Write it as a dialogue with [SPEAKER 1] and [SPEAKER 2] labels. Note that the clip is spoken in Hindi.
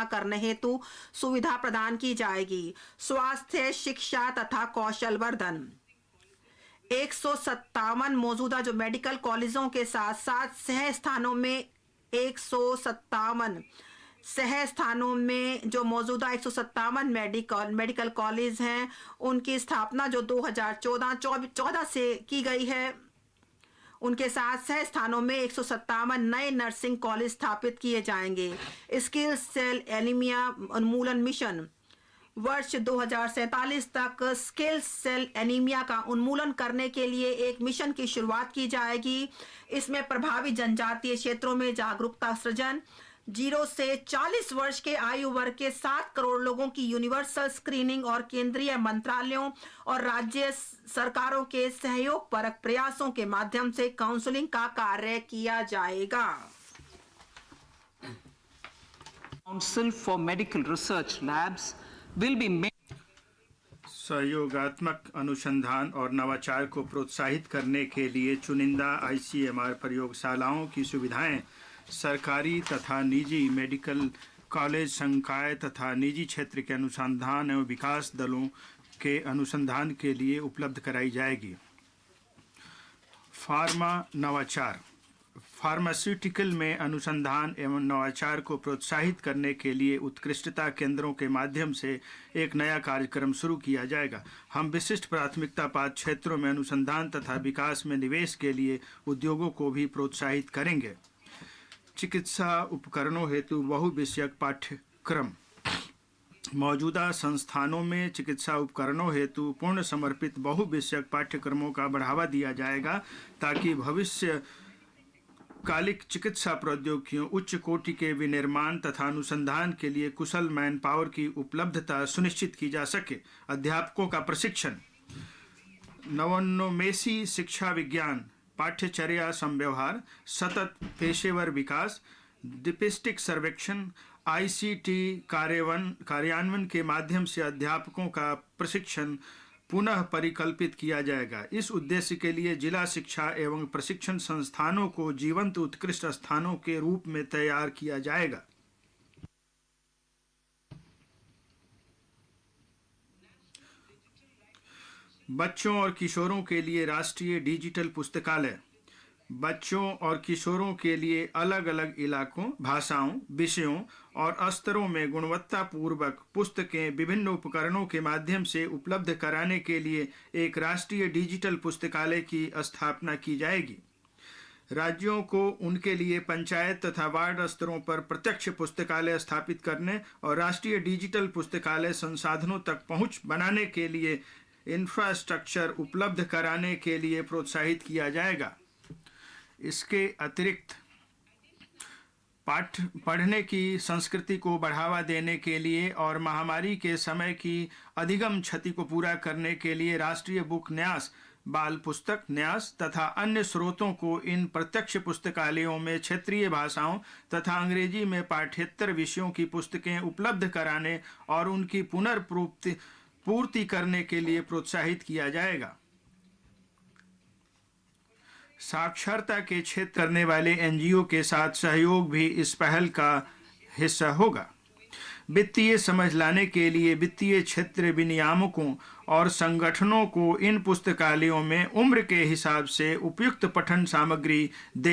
[SPEAKER 1] करने हेतु सुविधा प्रदान की जाएगी। स्वास्थ्य, शिक्षा तथा कौशल वर्धन। 157 मौजूदा जो मेडिकल कॉलेजों के साथ साथ सह स्थानों में 157 सह स्थानों में जो मौजूदा 157 मेडिकल कॉलेज हैं, उनकी स्थापना जो 2014 से की गई है, उनके साथ सह स्थानों में 157 नए नर्सिंग कॉलेज स्थापित किए जाएंगे। स्किल सेल एनीमिया उन्मूलन मिशन। वर्ष 2047 तक स्किल सेल एनीमिया का उन्मूलन करने के लिए एक मिशन की शुरुआत की जाएगी। इसमें प्रभावी जनजातीय क्षेत्रों में जागरूकता सृजन, 0 से 40 वर्ष के आयु वर्ग के 7 करोड़ लोगों की यूनिवर्सल स्क्रीनिंग और केंद्रीय मंत्रालयों और राज्य सरकारों के सहयोग परक प्रयासों के माध्यम से काउंसलिंग का कार्य किया जाएगा।
[SPEAKER 2] Council for Medical Research Labs will be made.
[SPEAKER 3] सहयोगात्मक अनुसंधान और नवाचार को प्रोत्साहित करने के लिए चुनिंदा ICMR प्रयोगशालाओं की सुविधाएं सरकारी तथा निजी मेडिकल कॉलेज, संकाय तथा निजी क्षेत्र के अनुसंधान एवं विकास दलों के अनुसंधान के लिए उपलब्ध कराई जाएगी। फार्मा नवाचार। फार्मास्यूटिकल में अनुसंधान एवं नवाचार को प्रोत्साहित करने के लिए उत्कृष्टता केंद्रों के माध्यम से एक नया कार्यक्रम शुरू किया जाएगा। हम विशिष्ट प्राथमिकता पात्र क्षेत्रों में अनुसंधान तथा विकास में निवेश के लिए उद्योगों को भी प्रोत्साहित करेंगे। चिकित्सा उपकरणों हेतु बहुविषयक पाठ्यक्रम। मौजूदा संस्थानों में चिकित्सा उपकरणों हेतु पूर्ण समर्पित बहुविषयक पाठ्यक्रमों का बढ़ावा दिया जाएगा ताकि भविष्य कालिक चिकित्सा प्रौद्योगिकियों, उच्च कोटि के विनिर्माण तथा अनुसंधान के लिए कुशल मैन पावर की उपलब्धता सुनिश्चित की जा सके। अध्यापकों का प्रशिक्षण। नवोन्मेषी शिक्षा विज्ञान, पाठ्यचर्या संव्यवहार, सतत पेशेवर विकास, डिपिस्टिक सर्वेक्षण, ICT कार्यान्वयन के माध्यम से अध्यापकों का प्रशिक्षण पुनः परिकल्पित किया जाएगा। इस उद्देश्य के लिए जिला शिक्षा एवं प्रशिक्षण संस्थानों को जीवंत उत्कृष्ट स्थानों के रूप में तैयार किया जाएगा। बच्चों और किशोरों के लिए राष्ट्रीय डिजिटल पुस्तकालय। बच्चों और किशोरों के लिए अलग अलग इलाकों, भाषाओं, विषयों और स्तरों में गुणवत्तापूर्वक पुस्तकें विभिन्न उपकरणों के माध्यम से उपलब्ध कराने के लिए एक राष्ट्रीय डिजिटल पुस्तकालय की स्थापना की जाएगी। राज्यों को उनके लिए पंचायत तथा वार्ड स्तरों पर प्रत्यक्ष पुस्तकालय स्थापित करने और राष्ट्रीय डिजिटल पुस्तकालय संसाधनों तक पहुंच बनाने के लिए इंफ्रास्ट्रक्चर उपलब्ध कराने के लिए प्रोत्साहित किया जाएगा। इसके अतिरिक्त पढ़ने की संस्कृति को बढ़ावा देने के लिए और महामारी के समय की अधिगम क्षति को पूरा करने के लिए राष्ट्रीय बुक न्यास, बाल पुस्तक न्यास तथा अन्य स्रोतों को इन प्रत्यक्ष पुस्तकालयों में क्षेत्रीय भाषाओं तथा अंग्रेजी में पाठ्येतर विषयों की पुस्तकें उपलब्ध कराने और उनकी पुनर्पूर्ति करने के लिए प्रोत्साहित किया जाएगा। साक्षरता के क्षेत्र करने वाले NGO के साथ सहयोग भी इस पहल का हिस्सा होगा। वित्तीय समझ लाने के लिए वित्तीय क्षेत्र विनियामकों और संगठनों को इन पुस्तकालयों में उम्र के हिसाब से उपयुक्त पठन सामग्री देने